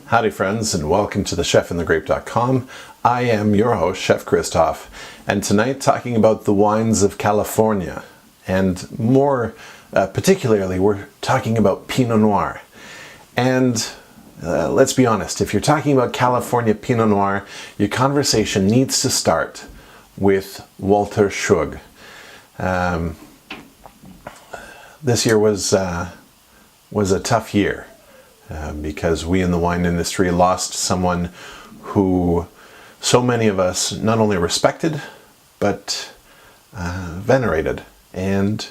Howdy friends, and welcome to thechefandthegrape.com. I am your host, Chef Christoph, and tonight talking about the wines of California, and more particularly we're talking about Pinot Noir. And let's be honest, if you're talking about California Pinot Noir, your conversation needs to start with Walter Schug. This year was a tough year. Because we in the wine industry lost someone who so many of us not only respected, but venerated and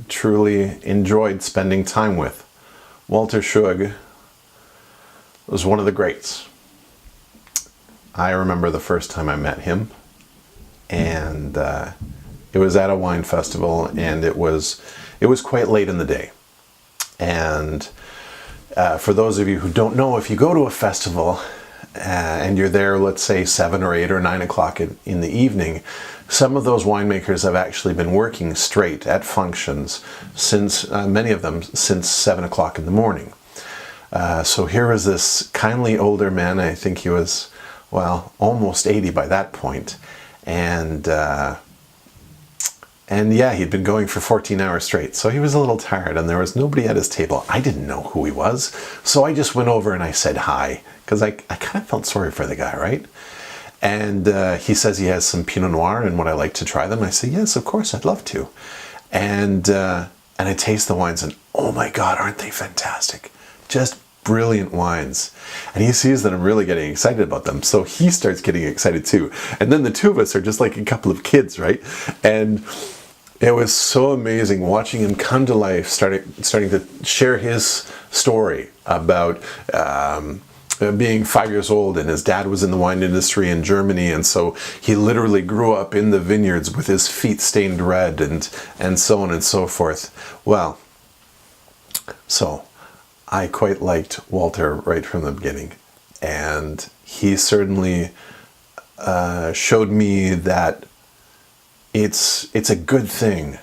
truly enjoyed spending time with. Walter Schug was one of the greats. I remember the first time I met him, and it was at a wine festival, and it was quite late in the day. And for those of you who don't know, if you go to a festival and you're there, let's say 7 or 8 or 9 o'clock in the evening, some of those winemakers have actually been working straight at functions since, many of them, since 7 o'clock in the morning. So here was this kindly older man. I think he was, well, almost 80 by that point. And yeah, he'd been going for 14 hours straight, so he was a little tired, and there was nobody at his table. I didn't know who he was, so I just went over and I said hi, because I kind of felt sorry for the guy, right? And he says he has some Pinot Noir, and would I like to try them? I say, yes, of course, I'd love to. And I taste the wines, and oh my God, aren't they fantastic? Just brilliant wines. And he sees that I'm really getting excited about them, so he starts getting excited too. And then the two of us are just like a couple of kids, right? And it was so amazing watching him come to life, starting to share his story about being 5 years old, and his dad was in the wine industry in Germany, and so he literally grew up in the vineyards with his feet stained red, and so on and so forth. Well, so I quite liked Walter right from the beginning, and he certainly showed me that it's a good thing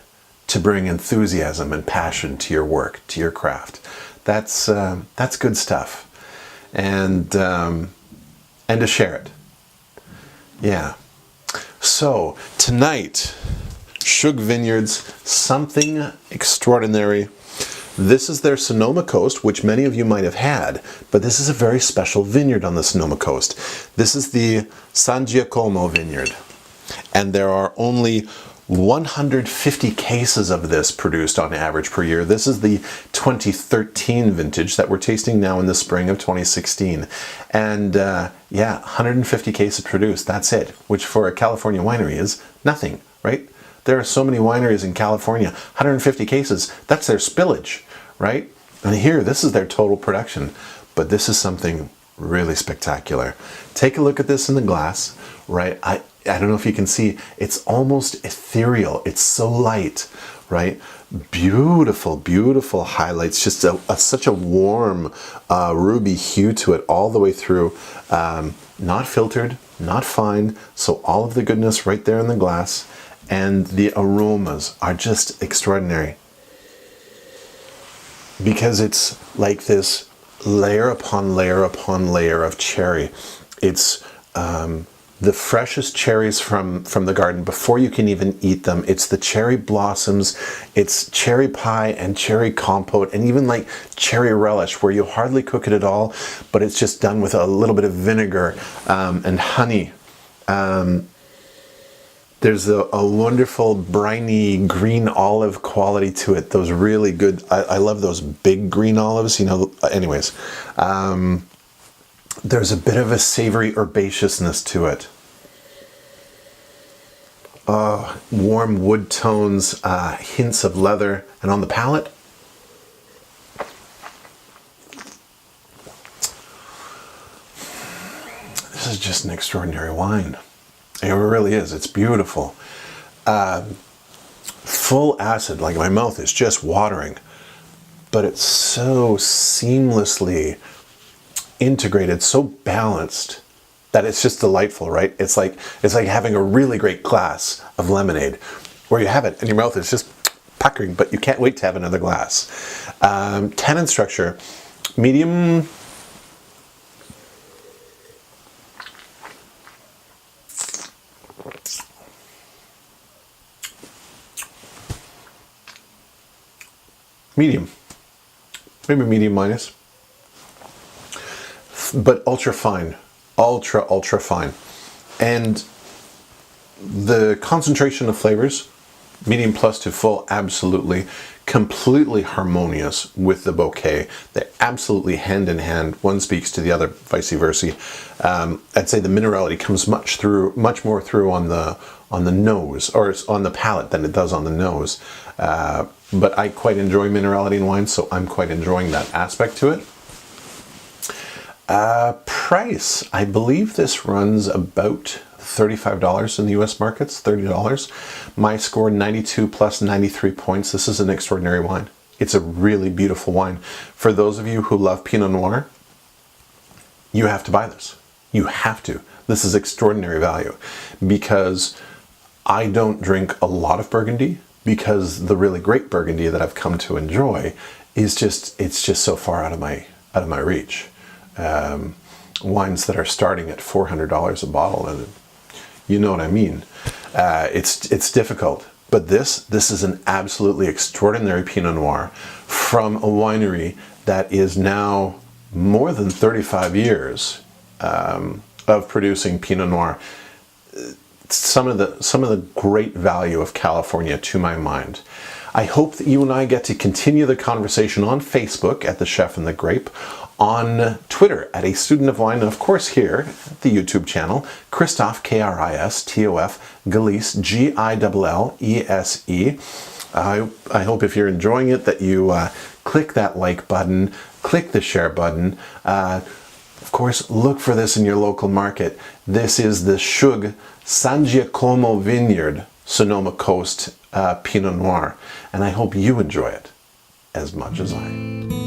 to bring enthusiasm and passion to your work, to your craft. That's good stuff, and to share it. Yeah. So tonight, Schug Vineyards, something extraordinary. This is their Sonoma Coast, which many of you might have had, but this is a very special vineyard on the Sonoma Coast. This is the Sangiacomo vineyard, and there are only 150 cases of this produced on average per year. This is the 2013 vintage that we're tasting now in the spring of 2016. And yeah, 150 cases produced, that's it, which for a California winery is nothing, right? There are so many wineries in California, 150 cases, that's their spillage, right? And here, this is their total production. But this is something really spectacular. Take a look at this in the glass, right? I don't know if you can see, it's almost ethereal. It's so light, right? Beautiful, beautiful highlights. Just such a warm ruby hue to it all the way through. Not filtered, not fine. So all of the goodness right there in the glass. And the aromas are just extraordinary, because it's like this layer upon layer upon layer of cherry. It's the freshest cherries from the garden before you can even eat them. It's the cherry blossoms, it's cherry pie and cherry compote, and even like cherry relish, where you hardly cook it at all, but it's just done with a little bit of vinegar and honey. There's a wonderful briny green olive quality to it. Those really good, I love those big green olives, you know, anyways. There's a bit of a savory herbaceousness to it. Warm wood tones, hints of leather, and on the palate, this is just an extraordinary wine. It really is. It's beautiful. Full acid, like my mouth is just watering, but it's so seamlessly integrated, so balanced, that it's just delightful, right? It's like having a really great glass of lemonade, where you have it and your mouth is just puckering, but you can't wait to have another glass. Tannin structure, medium medium, maybe medium minus, but ultra fine, ultra fine. And the concentration of flavors, medium plus to full, absolutely, completely harmonious with the bouquet. They're absolutely hand in hand. One speaks to the other, vice versa. I'd say the minerality comes much more through on the nose, or on the palate, than it does on the nose. But I quite enjoy minerality in wine, so I'm quite enjoying that aspect to it. Price, I believe this runs about $35 in the US markets, $30. My score 92 plus 93 points. This is an extraordinary wine. It's a really beautiful wine. For those of you who love Pinot Noir, you have to buy this. You have to. This is extraordinary value, because I don't drink a lot of Burgundy, because the really great Burgundy that I've come to enjoy is it's just so far out of my reach. Wines that are starting at $400 a bottle, and you know what I mean. It's difficult, but this is an absolutely extraordinary Pinot Noir from a winery that is now more than 35 years of producing Pinot Noir. Some of the great value of California, to my mind. I hope that you and I get to continue the conversation on Facebook at The Chef and the Grape, on Twitter at A Student of Wine, and of course here at the YouTube channel, Christophe, Kristof, Gillese, Gillese. I hope if you're enjoying it that you click that like button, click the share button. Of course, look for this in your local market. This is the Schug Sangiacomo Vineyard, Sonoma Coast Pinot Noir, and I hope you enjoy it as much as I.